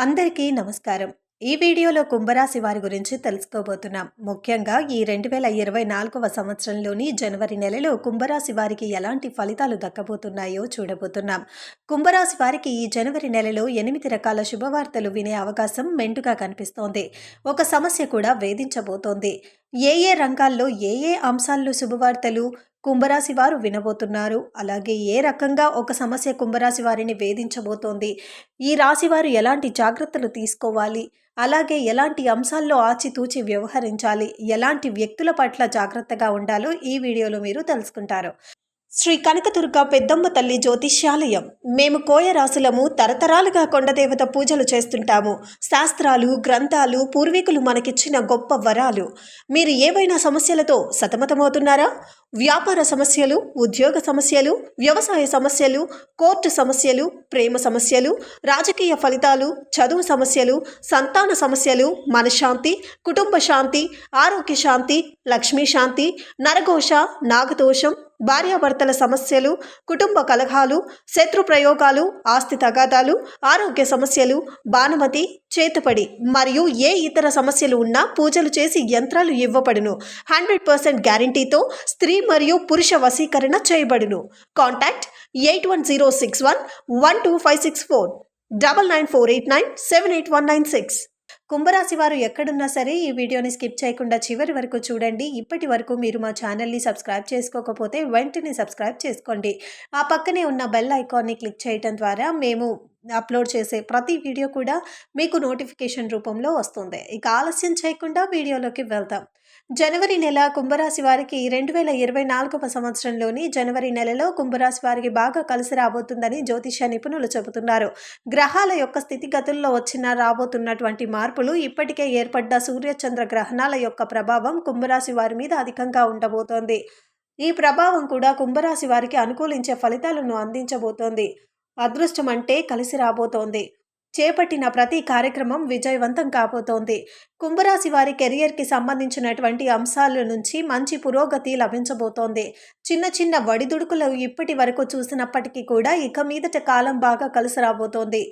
అందరికీ నమస్కారం. ఈ వీడియోలో కుంభరాశి వారి గురించి తెలుసుకోబోతున్నాం. ముఖ్యంగా ఈ 2024వ సంవత్సరంలోని జనవరి నెలలో కుంభరాశి వారికి ఎలాంటి ఫలితాలు దక్కబోతున్నాయో చూడబోతున్నాం. కుంభరాశి వారికి ఈ జనవరి నెలలో 8 రకాల శుభవార్తలు వినే అవకాశం మెండుగా కనిపిస్తోంది. ఒక సమస్య కూడా వేధించబోతోంది. ఏ ఏ రంగాల్లో ఏ ఏ అంశాల్లో శుభవార్తలు కుంభరాశి వారు వినబోతున్నారు, అలాగే ఏ రకంగా ఒక సమస్య కుంభరాశి వారిని వేధించబోతోంది, ఈ రాశి వారు ఎలాంటి జాగ్రత్తలు తీసుకోవాలి, అలాగే ఎలాంటి అంశాల్లో ఆచితూచి వ్యవహరించాలి, ఎలాంటి వ్యక్తుల పట్ల జాగ్రత్తగా ఉండాలో ఈ వీడియోలో మీరు తెలుసుకుంటారు. శ్రీ కనకదుర్గ పెద్దమ్మ తల్లి జ్యోతిష్యాలయం. మేము కోయ రాశులము. తరతరాలుగా కొండదేవత పూజలు చేస్తుంటాము. శాస్త్రాలు, గ్రంథాలు పూర్వీకులు మనకిచ్చిన గొప్ప వరాలు. మీరు ఏవైనా సమస్యలతో సతమతమవుతున్నారా? వ్యాపార సమస్యలు, ఉద్యోగ సమస్యలు, వ్యవసాయ సమస్యలు, కోర్టు సమస్యలు, ప్రేమ సమస్యలు, రాజకీయ ఫలితాలు, చదువు సమస్యలు, సంతాన సమస్యలు, మనశ్శాంతి, కుటుంబ శాంతి, ఆరోగ్య శాంతి, లక్ష్మీ శాంతి, నరఘోష, నాగదోషం, భార్యాభర్తల సమస్యలు, కుటుంబ కలహాలు, శత్రు ప్రయోగాలు, ఆస్తి తగాదాలు, ఆరోగ్య సమస్యలు, బాణమతి, చేతపడి మరియు ఏ ఇతర సమస్యలు ఉన్నా పూజలు చేసి యంత్రాలు ఇవ్వబడును. 100% గ్యారంటీతో స్త్రీ మరియు పురుష వశీకరణ చేయబడును. కాంటాక్ట్ 8106112564 9948978196. కుంభరాశి వారు ఎక్కడున్నా సరే ఈ వీడియోని స్కిప్ చేయకుండా చివరి వరకు చూడండి. ఇప్పటి వరకు మీరు మా ఛానల్ని సబ్స్క్రైబ్ చేసుకోకపోతే వెంటనే సబ్స్క్రైబ్ చేసుకోండి. ఆ పక్కనే ఉన్న బెల్ ఐకాన్ని క్లిక్ చేయడం ద్వారా మేము అప్లోడ్ చేసే ప్రతి వీడియో కూడా మీకు నోటిఫికేషన్ రూపంలో వస్తుంది. ఇక ఆలస్యం చేయకుండా వీడియోలోకి వెళ్దాం. జనవరి నెల కుంభరాశి వారికి 2024వ సంవత్సరంలోని జనవరి నెలలో కుంభరాశి వారికి బాగా కలిసి రాబోతుందని జ్యోతిష నిపుణులు చెబుతున్నారు. గ్రహాల యొక్క స్థితిగతుల్లో రాబోతున్నటువంటి మార్పులు, ఇప్పటికే ఏర్పడ్డ సూర్యచంద్ర గ్రహణాల యొక్క ప్రభావం కుంభరాశి వారి మీద అధికంగా ఉండబోతోంది. ఈ ప్రభావం కూడా కుంభరాశి వారికి అనుకూలించే ఫలితాలను అందించబోతోంది. అదృష్టం అంటే కలిసి రాబోతోంది. చేపట్టిన ప్రతి కార్యక్రమం విజయవంతం కాబోతోంది. కుంభరాశి వారి కెరియర్కి సంబంధించినటువంటి అంశాల నుంచి మంచి పురోగతి లభించబోతోంది. చిన్న చిన్న వడిదుడుకులు ఇప్పటి వరకు చూసినప్పటికీ కూడా ఇక మీదట కాలం బాగా కలిసి రాబోతోంది.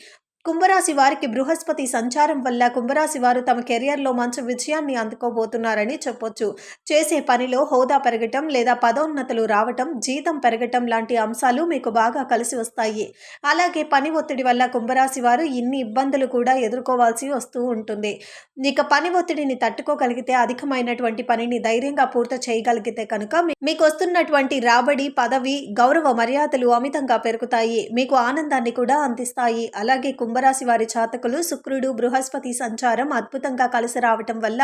కుంభరాశి వారికి బృహస్పతి సంచారం వల్ల కుంభరాశి వారు తమ కెరియర్లో మంచి విజయాన్ని అందుకోబోతున్నారని చెప్పొచ్చు. చేసే పనిలో హోదా పెరగటం లేదా పదోన్నతులు రావటం, జీతం పెరగటం లాంటి అంశాలు మీకు బాగా కలిసి వస్తాయి. అలాగే పని ఒత్తిడి వల్ల కుంభరాశి వారు ఇన్ని ఇబ్బందులు కూడా ఎదుర్కోవాల్సి వస్తూ ఉంటుంది. ఇక పని ఒత్తిడిని తట్టుకోగలిగితే, అధికమైనటువంటి పనిని ధైర్యంగా పూర్తి చేయగలిగితే కనుక మీకు వస్తున్నటువంటి రాబడి, పదవి, గౌరవ మర్యాదలు అమితంగా పెరుగుతాయి. మీకు ఆనందాన్ని కూడా అందిస్తాయి. అలాగే కుంభరాశి వారి జాతకులు శుక్రుడు, బృహస్పతి సంచారం అద్భుతంగా కలిసి రావటం వల్ల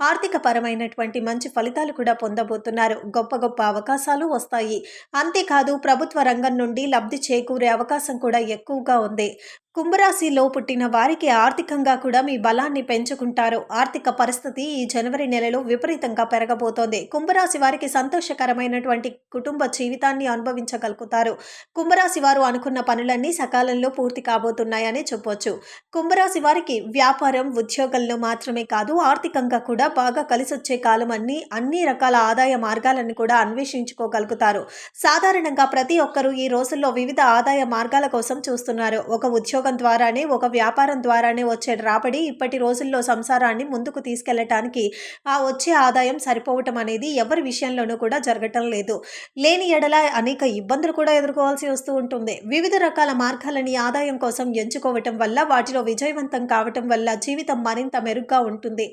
ఆర్థిక పరమైనటువంటి మంచి ఫలితాలు కూడా పొందబోతున్నారు. గొప్ప గొప్ప అవకాశాలు వస్తాయి. అంతేకాదు ప్రభుత్వ రంగం నుండి లబ్ధి చేకూరే అవకాశం కూడా ఎక్కువగా ఉంది. కుంభరాశిలో పుట్టిన వారికి ఆర్థికంగా కూడా మీ బలాన్ని పెంచుకుంటారు. ఆర్థిక పరిస్థితి ఈ జనవరి నెలలో విపరీతంగా పెరగబోతోంది. కుంభరాశి వారికి సంతోషకరమైనటువంటి కుటుంబ జీవితాన్ని అనుభవించగలుగుతారు. కుంభరాశి వారు అనుకున్న పనులన్నీ సకాలంలో పూర్తి కాబోతున్నాయని చెప్పొచ్చు. కుంభరాశి వారికి వ్యాపారం, ఉద్యోగంలో మాత్రమే కాదు ఆర్థికంగా కూడా బాగా కలిసొచ్చే కాలం. అన్ని రకాల ఆదాయ మార్గాలను కూడా అన్వేషించుకోగలుగుతారు. సాధారణంగా ప్రతి ఒక్కరూ ఈ రోజుల్లో వివిధ ఆదాయ మార్గాల కోసం చూస్తున్నారు. ఒక ఉద్యోగం ద్వారానే, ఒక వ్యాపారం ద్వారానే వచ్చే రాబడి ఇప్పటి రోజుల్లో సంసారాన్ని ముందుకు తీసుకెళ్లటానికి ఆ వచ్చే ఆదాయం సరిపోవటం అనేది ఎవరి విషయంలోనూ కూడా జరగటం లేదు. లేని ఎడల అనేక ఇబ్బందులు కూడా ఎదుర్కోవాల్సి వస్తూ ఉంటుంది. వివిధ రకాల మార్గాలని ఆదాయం కోసం ఎంచుకోవటం వల్ల, వాటిలో విజయవంతం కావటం వల్ల జీవితం మరింత మెరుగ్గా ఉంటుంది.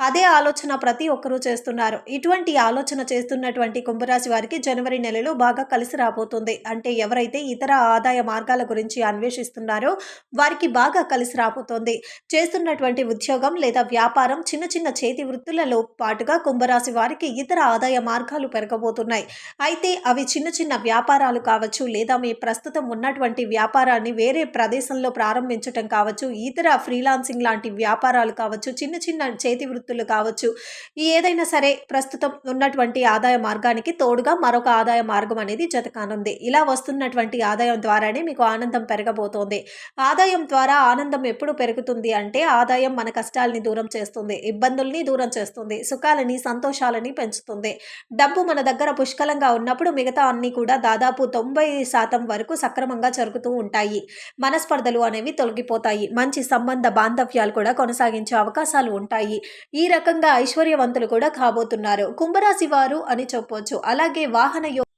అదే ఆలోచన ప్రతి ఒక్కరూ చేస్తున్నారు. ఇటువంటి ఆలోచన చేస్తున్నటువంటి కుంభరాశి వారికి జనవరి నెలలో బాగా కలిసి రాబోతుంది. అంటే ఎవరైతే ఇతర ఆదాయ మార్గాల గురించి అన్వేషిస్తున్నారో వారికి బాగా కలిసి రాబోతోంది. చేస్తున్నటువంటి ఉద్యోగం లేదా వ్యాపారం, చిన్న చిన్న చేతి వృత్తులలో పాటుగా కుంభరాశి వారికి ఇతర ఆదాయ మార్గాలు పెరగబోతున్నాయి. అయితే అవి చిన్న చిన్న వ్యాపారాలు కావచ్చు, లేదా మీ ప్రస్తుతం ఉన్నటువంటి వ్యాపారాన్ని వేరే ప్రదేశంలో ప్రారంభించటం కావచ్చు, ఇతర ఫ్రీలాన్సింగ్ లాంటి వ్యాపారాలు కావచ్చు, చిన్న చిన్న చేతి వృత్తులు కావచ్చు. ఏదైనా సరే ప్రస్తుతం ఉన్నటువంటి ఆదాయ మార్గానికి తోడుగా మరొక ఆదాయ మార్గం అనేది జతకానుంది. ఇలా వస్తున్నటువంటి ఆదాయం ద్వారానే మీకు ఆనందం పెరగబోతోంది. ఆదాయ ఆదాయం ద్వారా ఆనందం ఎప్పుడు పెరుగుతుంది అంటే ఆదాయం మన కష్టాలని దూరం చేస్తుంది, ఇబ్బందుల్ని దూరం చేస్తుంది, సుఖాలని సంతోషాలని పెంచుతుంది. డబ్బు మన దగ్గర పుష్కలంగా ఉన్నప్పుడు మిగతా అన్నీ కూడా దాదాపు 90% వరకు సక్రమంగా జరుగుతూ ఉంటాయి. మనస్పర్ధలు అనేవి తొలగిపోతాయి. మంచి సంబంధ బాంధవ్యాలు కూడా కొనసాగించే అవకాశాలు ఉంటాయి. ఈ రకంగా ఐశ్వర్యవంతులు కూడా కాబోతున్నారు కుంభరాశి వారు అని చెప్పొచ్చు. అలాగే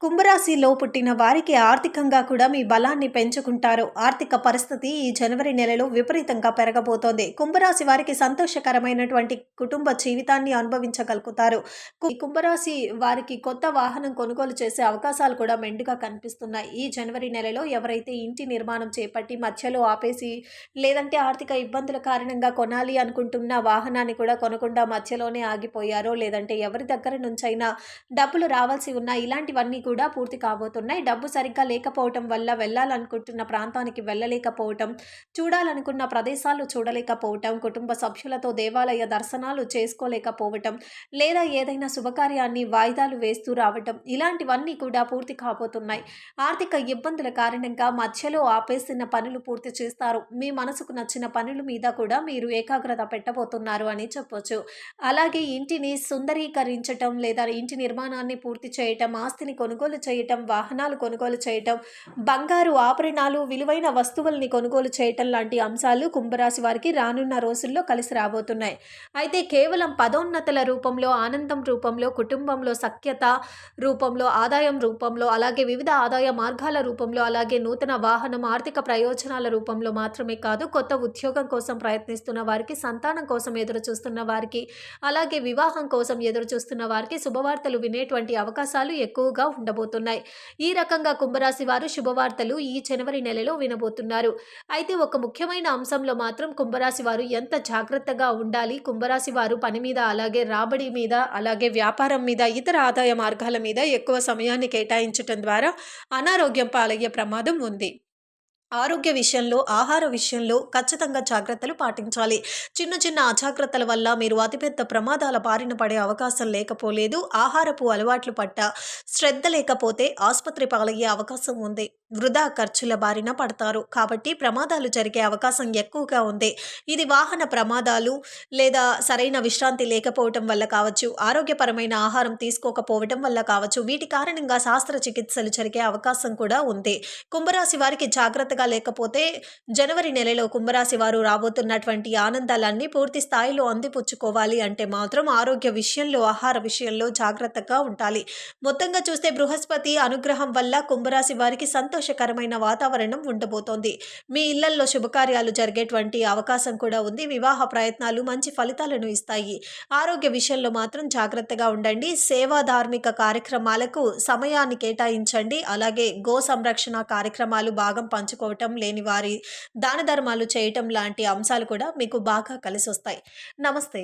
కుంభరాశిలో పుట్టిన వారికి ఆర్థికంగా కూడా మీ బలాన్ని పెంచుకుంటారు. ఆర్థిక పరిస్థితి ఈ జనవరి నెలలో విపరీతంగా పెరగబోతోంది. కుంభరాశి వారికి సంతోషకరమైనటువంటి కుటుంబ జీవితాన్ని అనుభవించగలుగుతారు. ఈ కుంభరాశి వారికి కొత్త వాహనం కొనుగోలు చేసే అవకాశాలు కూడా మెండుగా కనిపిస్తున్నాయి. ఈ జనవరి నెలలో ఎవరైతే ఇంటి నిర్మాణం చేపట్టి మధ్యలో ఆపేసి లేదంటే ఆర్థిక ఇబ్బందుల కారణంగా కొనాలి అనుకుంటున్న వాహనాన్ని కూడా కొనకుండా మధ్యలోనే ఆగిపోయారో, లేదంటే ఎవరి దగ్గర నుంచైనా డబ్బులు రావాల్సి ఉన్న ఇలాంటివన్నీ కూడా పూర్తి కాబోతున్నాయి. డబ్బు సరిగ్గా లేకపోవటం వల్ల వెళ్ళాలనుకుంటున్న ప్రాంతానికి వెళ్ళలేకపోవటం, చూడాలనుకున్న ప్రదేశాలు చూడలేకపోవటం, కుటుంబ సభ్యులతో దేవాలయ దర్శనాలు చేసుకోలేకపోవటం, లేదా ఏదైనా శుభకార్యాన్ని వాయిదాలు వేస్తూ రావటం, ఇలాంటివన్నీ కూడా పూర్తి కాబోతున్నాయి. ఆర్థిక ఇబ్బందుల కారణంగా మధ్యలో ఆపేసిన పనులు పూర్తి చేస్తారు. మీ మనసుకు నచ్చిన పనుల మీద కూడా మీరు ఏకాగ్రత పెట్టబోతున్నారు అని చెప్పొచ్చు. అలాగే ఇంటిని సుందరీకరించటం లేదా ఇంటి నిర్మాణాన్ని పూర్తి చేయటం, ఆస్తిని కొనుగోలు చేయటం, వాహనాలు కొనుగోలు చేయటం, బంగారు ఆభరణాలు, విలువైన వస్తువుల్ని కొనుగోలు చేయటం లాంటి అంశాలు కుంభరాశి వారికి రానున్న రోజుల్లో కలిసి రాబోతున్నాయి. అయితే కేవలం పదోన్నతుల రూపంలో, ఆనందం రూపంలో, కుటుంబంలో సఖ్యత రూపంలో, ఆదాయం రూపంలో, అలాగే వివిధ ఆదాయ మార్గాల రూపంలో, అలాగే నూతన వాహనం, ఆర్థిక ప్రయోజనాల రూపంలో మాత్రమే కాదు, కొత్త ఉద్యోగం కోసం ప్రయత్నిస్తున్న వారికి, సంతానం కోసం ఎదురు చూస్తున్న వారికి, అలాగే వివాహం కోసం ఎదురు చూస్తున్న వారికి శుభవార్తలు వినేటువంటి అవకాశాలు ఎక్కువగా ఉండబోతున్నాయి. ఈ రకంగా కుంభరాశి వారు శుభవార్తలు ఈ జనవరి నెలలో వినబోతున్నారు. అయితే ఒక ముఖ్యమైన అంశంలో మాత్రం కుంభరాశి వారు ఎంత జాగ్రత్తగా ఉండాలి, కుంభరాశి వారు పని మీద, అలాగే రాబడి మీద, అలాగే వ్యాపారం మీద, ఇతర ఆదాయ మార్గాల మీద ఎక్కువ సమయాన్ని కేటాయించటం ద్వారా అనారోగ్యం పాలయ్యే ప్రమాదం ఉంది. ఆరోగ్య విషయంలో, ఆహార విషయంలో ఖచ్చితంగా జాగ్రత్తలు పాటించాలి. చిన్న చిన్న అజాగ్రత్తల వల్ల మీరు అతిపెద్ద ప్రమాదాల బారిన పడే అవకాశం లేకపోలేదు. ఆహారపు అలవాట్లు పట్ల శ్రద్ధ లేకపోతే ఆసుపత్రి పాలయ్యే అవకాశం ఉంది. వృధా ఖర్చుల బారిన పడతారు. కాబట్టి ప్రమాదాలు జరిగే అవకాశం ఎక్కువగా ఉంది. ఇది వాహన ప్రమాదాలు లేదా సరైన విశ్రాంతి లేకపోవటం వల్ల కావచ్చు, ఆరోగ్యపరమైన ఆహారం తీసుకోకపోవటం వల్ల కావచ్చు. వీటి కారణంగా శస్త్రచికిత్సలు జరిగే అవకాశం కూడా ఉంది. కుంభరాశి వారికి జాగ్రత్తగా లేకపోతే జనవరి నెలలో కుంభరాశి వారు రాబోతున్నటువంటి ఆనందాలన్నీ పూర్తి స్థాయిలో అందిపుచ్చుకోవాలి అంటే మాత్రం ఆరోగ్య విషయంలో, ఆహార విషయంలో జాగ్రత్తగా ఉండాలి. మొత్తంగా చూస్తే బృహస్పతి అనుగ్రహం వల్ల కుంభరాశి వారికి సంతోషకరమైన వాతావరణం ఉండబోతోంది. మీ ఇళ్లల్లో శుభకార్యాలు జరిగేటువంటి అవకాశం కూడా ఉంది. వివాహ ప్రయత్నాలు మంచి ఫలితాలను ఇస్తాయి. ఆరోగ్య విషయంలో మాత్రం జాగ్రత్తగా ఉండండి. సేవా ధార్మిక కార్యక్రమాలకు సమయాన్ని కేటాయించండి. అలాగే గో సంరక్షణ కార్యక్రమాలు, భాగం పంచుకోవటం, లేని వారి దాన ధర్మాలు చేయటం లాంటి అంశాలు కూడా మీకు బాగా కలిసి వస్తాయి. నమస్తే.